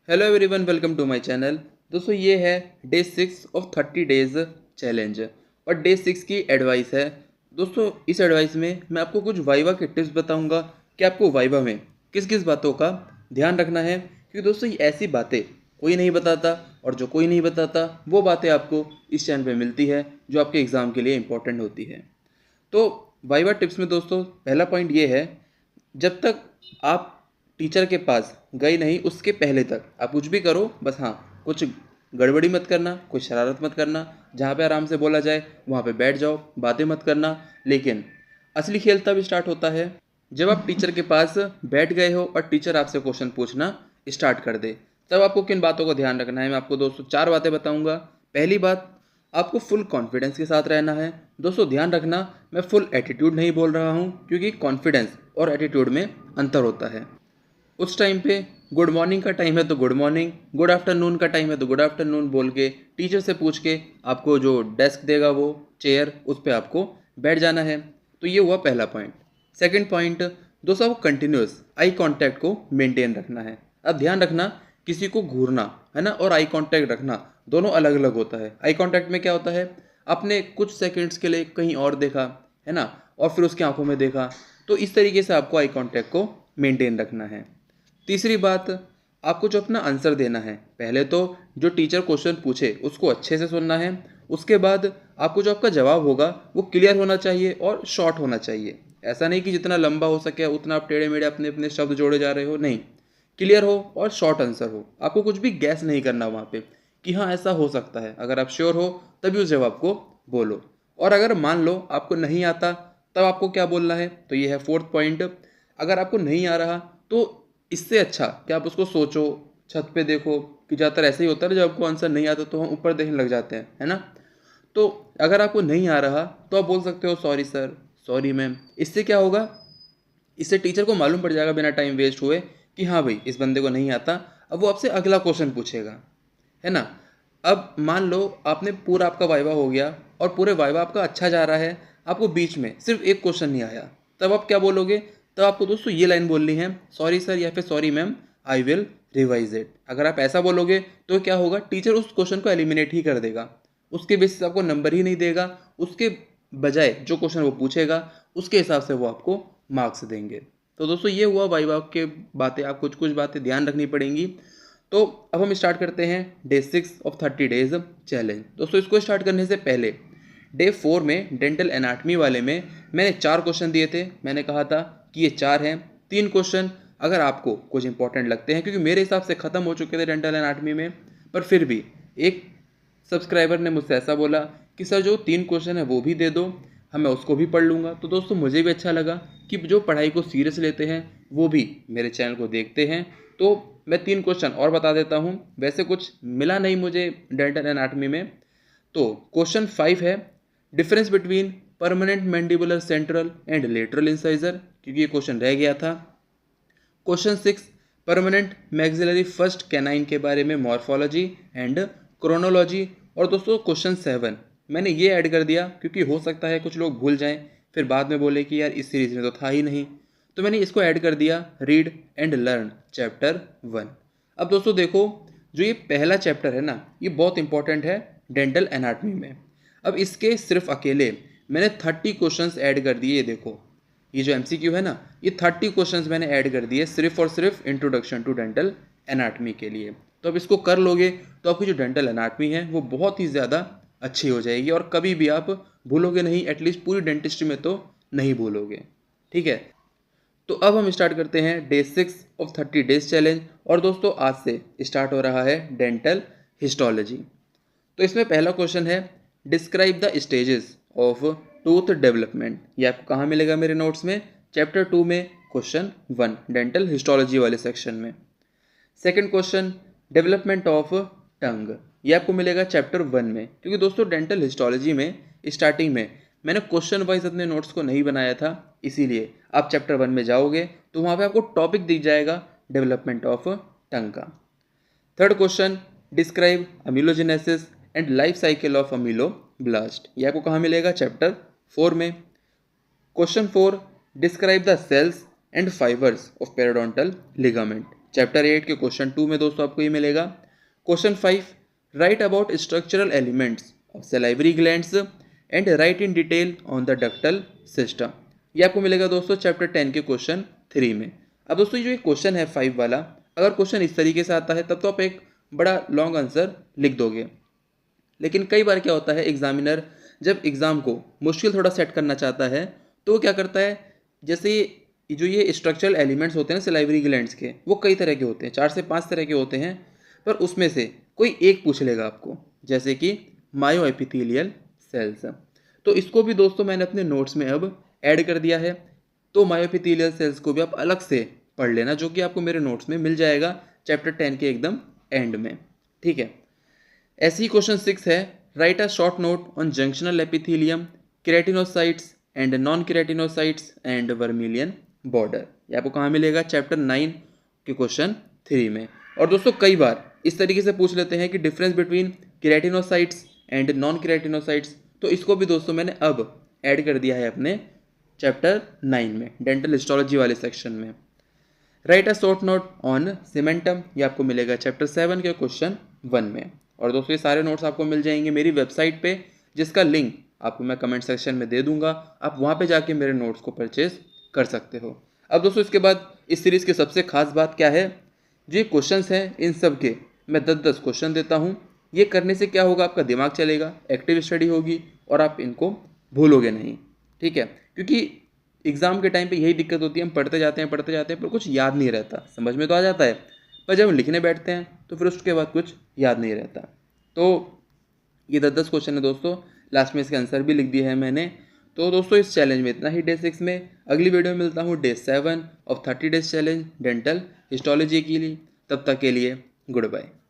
Hello everyone, welcome to my channel. दोस्तों ये है डे 6 ऑफ 30 डेज चैलेंज और डे 6 की एडवाइस है। दोस्तों इस एडवाइस में मैं आपको कुछ वाइवा के टिप्स बताऊंगा कि आपको वाइवा में किस किस बातों का ध्यान रखना है, क्योंकि दोस्तों ये ऐसी बातें कोई नहीं बताता और जो कोई नहीं बताता वो बातें आपको इस चैनल पे मिलती है जो आपके एग्ज़ाम के लिए इंपॉर्टेंट होती है। तो वाइवा टिप्स में दोस्तों पहला पॉइंट ये है, जब तक आप टीचर के पास गए नहीं उसके पहले तक आप कुछ भी करो, बस हाँ कुछ गड़बड़ी मत करना, कोई शरारत मत करना। जहाँ पे आराम से बोला जाए वहाँ पे बैठ जाओ, बातें मत करना। लेकिन असली खेल तब स्टार्ट होता है जब आप टीचर के पास बैठ गए हो और टीचर आपसे क्वेश्चन पूछना स्टार्ट कर दे। तब आपको किन बातों का ध्यान रखना है, मैं आपको दोस्तों 4 बातें बताऊंगा। पहली बात, आपको फुल कॉन्फिडेंस के साथ रहना है। दोस्तों ध्यान रखना, मैं फुल एटीट्यूड नहीं बोल रहा हूँ, क्योंकि कॉन्फिडेंस और एटीट्यूड में अंतर होता है। उस टाइम पे गुड मॉर्निंग का टाइम है तो गुड मॉर्निंग, गुड आफ्टरनून का टाइम है तो गुड आफ्टरनून बोल के टीचर से पूछ के आपको जो डेस्क देगा वो चेयर उस पर आपको बैठ जाना है। तो ये हुआ पहला पॉइंट। सेकंड पॉइंट, दोस्तों आपको कंटिन्यूस आई कांटेक्ट को मेंटेन रखना है। अब ध्यान रखना, किसी को घूरना है ना और आई कांटेक्ट रखना दोनों अलग अलग होता है। आई कांटेक्ट में क्या होता है, आपने कुछ सेकंड्स के लिए कहीं और देखा है ना और फिर उसकी आंखों में देखा, तो इस तरीके से आपको आई कांटेक्ट को मेंटेन रखना है। तीसरी बात, आपको जो अपना आंसर देना है, पहले तो जो टीचर क्वेश्चन पूछे उसको अच्छे से सुनना है। उसके बाद आपको जो आपका जवाब होगा वो क्लियर होना चाहिए और शॉर्ट होना चाहिए। ऐसा नहीं कि जितना लंबा हो सके उतना आप टेढ़े मेढ़े अपने अपने शब्द जोड़े जा रहे हो, नहीं, क्लियर हो और शॉर्ट आंसर हो। आपको कुछ भी गैस नहीं करना वहाँ पे कि हाँ ऐसा हो सकता है। अगर आप श्योर हो तभी उस जवाब को बोलो। और अगर मान लो आपको नहीं आता तब आपको क्या बोलना है, तो ये है फोर्थ पॉइंट। अगर आपको नहीं आ रहा तो इससे अच्छा कि आप उसको सोचो, छत पे देखो, कि ज़्यादातर ऐसे ही होता है ना, जब आपको आंसर नहीं आता तो हम ऊपर देखने लग जाते हैं, है ना। तो अगर आपको नहीं आ रहा तो आप बोल सकते हो सॉरी सर, सॉरी मैम। इससे क्या होगा, इससे टीचर को मालूम पड़ जाएगा बिना टाइम वेस्ट हुए कि हाँ भाई इस बंदे को नहीं आता, अब वो आपसे अगला क्वेश्चन पूछेगा, है ना। अब मान लो आपने पूरा आपका वाइवा हो गया और पूरे वाइवा आपका अच्छा जा रहा है, आपको बीच में सिर्फ एक क्वेश्चन नहीं आया, तब आप क्या बोलोगे, तब आपको दोस्तों ये लाइन बोलनी है, सॉरी सर या फिर sorry ma'am, I will revise it. अगर आप ऐसा बोलोगे तो क्या होगा, टीचर उस क्वेश्चन को एलिमिनेट ही कर देगा, उसके बेसिस आपको नंबर ही नहीं देगा। उसके बजाय जो क्वेश्चन वो पूछेगा उसके हिसाब से वो आपको मार्क्स देंगे। तो दोस्तों ये हुआ वाइवा के बातें, आप कुछ कुछ बातें ध्यान रखनी पड़ेंगी। तो अब हम स्टार्ट करते हैं डे 6 ऑफ 30 डेज चैलेंज। दोस्तों इसको स्टार्ट करने से पहले डे 4 में डेंटल एनाटमी वाले में मैंने 4 क्वेश्चन दिए थे। मैंने कहा था कि ये 4 हैं, 3 क्वेश्चन अगर आपको कुछ इंपॉर्टेंट लगते हैं, क्योंकि मेरे हिसाब से ख़त्म हो चुके थे डेंटल एनाटमी में, पर फिर भी एक सब्सक्राइबर ने मुझसे ऐसा बोला कि सर जो 3 क्वेश्चन है वो भी दे दो, हाँ मैं उसको भी पढ़ लूँगा। तो दोस्तों मुझे भी अच्छा लगा कि जो पढ़ाई को सीरियस लेते हैं वो भी मेरे चैनल को देखते हैं। तो मैं 3 क्वेश्चन और बता देता हूँ। वैसे कुछ मिला नहीं मुझे डेंटल एनाटमी में। तो क्वेश्चन 5 है, difference between permanent mandibular central and lateral incisor, क्योंकि ये क्वेश्चन रह गया था। Question 6, permanent maxillary first canine के बारे में मॉर्फोलॉजी एंड क्रोनोलॉजी। और दोस्तों क्वेश्चन 7 मैंने ये ऐड कर दिया क्योंकि हो सकता है कुछ लोग भूल जाएं, फिर बाद में बोले कि यार इस सीरीज में तो था ही नहीं, तो मैंने इसको ऐड कर दिया, रीड एंड लर्न चैप्टर 1। अब दोस्तों देखो, जो ये पहला चैप्टर है ना ये बहुत इंपॉर्टेंट है डेंटल एनाटमी में। अब इसके सिर्फ अकेले मैंने 30 क्वेश्चंस ऐड कर दिए। ये देखो, ये जो एमसीक्यू है ना, ये 30 क्वेश्चंस मैंने ऐड कर दिए सिर्फ और सिर्फ इंट्रोडक्शन टू डेंटल एनाटमी के लिए। तो अब इसको कर लोगे तो आपकी जो डेंटल एनाटमी है वो बहुत ही ज़्यादा अच्छी हो जाएगी और कभी भी आप भूलोगे नहीं, एटलीस्ट पूरी डेंटिस्ट्री में तो नहीं भूलोगे। ठीक है, तो अब हम स्टार्ट करते हैं डे 6 ऑफ 30 डेज चैलेंज। और दोस्तों आज से स्टार्ट हो रहा है डेंटल हिस्टोलॉजी। तो इसमें पहला क्वेश्चन है, describe the stages of tooth development. ये आपको कहाँ मिलेगा मेरे नोट्स में, चैप्टर 2 में क्वेश्चन 1 डेंटल हिस्टोलॉजी वाले सेक्शन में। सेकंड क्वेश्चन, डेवलपमेंट ऑफ टंग, ये आपको मिलेगा चैप्टर 1 में। क्योंकि दोस्तों डेंटल हिस्टोलॉजी में स्टार्टिंग में मैंने क्वेश्चन वाइज अपने नोट्स को नहीं बनाया था, इसीलिए आप चैप्टर 1 में जाओगे तो वहाँ पे आपको टॉपिक दिख जाएगा डेवलपमेंट ऑफ टंग का। Third question, describe amelogenesis and life cycle of ameloblast, ये आपको कहाँ मिलेगा, चैप्टर 4 में। Question 4, describe the cells and fibres of periodontal ligament, chapter 8 के क्वेश्चन 2 में दोस्तों आपको ये मिलेगा। Question 5, write about structural elements of salivary glands and write in detail on the ductal system. ये आपको मिलेगा दोस्तों चैप्टर 10 के क्वेश्चन 3 में। अब दोस्तों जो ये क्वेश्चन है 5 वाला, अगर क्वेश्चन इस तरीके से आता है तब तो आप एक बड़ा लॉन्ग आंसर लिख दोगे, लेकिन कई बार क्या होता है, एग्जामिनर जब एग्ज़ाम को मुश्किल थोड़ा सेट करना चाहता है तो वो क्या करता है, जैसे जो ये स्ट्रक्चरल एलिमेंट्स होते हैं सलाइवरी ग्लैंड्स के, वो कई तरह के होते हैं, 4 से 5 तरह के होते हैं, पर उसमें से कोई एक पूछ लेगा आपको, जैसे कि मायो एपिथेलियल सेल्स। तो इसको भी दोस्तों मैंने अपने नोट्स में अब ऐड कर दिया है, तो मायो एपिथेलियल सेल्स को भी आप अलग से पढ़ लेना, जो कि आपको मेरे नोट्स में मिल जाएगा चैप्टर 10 के एकदम एंड में, ठीक है। ऐसे ही क्वेश्चन 6 है, right a short note on junctional epithelium, keratinocytes and non keratinocytes and vermilion border. ये आपको कहाँ मिलेगा, चैप्टर 9 के क्वेश्चन 3 में। और दोस्तों कई बार इस तरीके से पूछ लेते हैं कि difference between keratinocytes and non keratinocytes, तो इसको भी दोस्तों मैंने अब ऐड कर दिया है अपने चैप्टर 9 में, डेंटल हिस्टोलॉजी वाले सेक्शन में। Right a short note on cementum, ये आपको मिलेगा चैप्टर 7 के क्वेश्चन 1 में। और दोस्तों ये सारे नोट्स आपको मिल जाएंगे मेरी वेबसाइट पे, जिसका लिंक आपको मैं कमेंट सेक्शन में दे दूंगा, आप वहाँ पे जाके मेरे नोट्स को परचेज कर सकते हो। अब दोस्तों इसके बाद इस सीरीज़ की सबसे खास बात क्या है, जो क्वेश्चंस हैं इन सब के मैं 10-10 क्वेश्चन देता हूँ। ये करने से क्या होगा, आपका दिमाग चलेगा, एक्टिव स्टडी होगी और आप इनको भूलोगे नहीं, ठीक है। क्योंकि एग्ज़ाम के टाइम पे यही दिक्कत होती है, हम पढ़ते जाते हैं पर कुछ याद नहीं रहता, समझ में तो आ जाता है, पर जब हम लिखने बैठते हैं तो फिर उसके बाद कुछ याद नहीं रहता। तो ये 10-10 क्वेश्चन है दोस्तों, लास्ट में इसके आंसर भी लिख दिए हैं मैंने। तो दोस्तों इस चैलेंज में इतना ही डे 6 में। अगली वीडियो में मिलता हूँ day 7 of 30 days challenge dental histology के लिए। तब तक के लिए गुड बाय।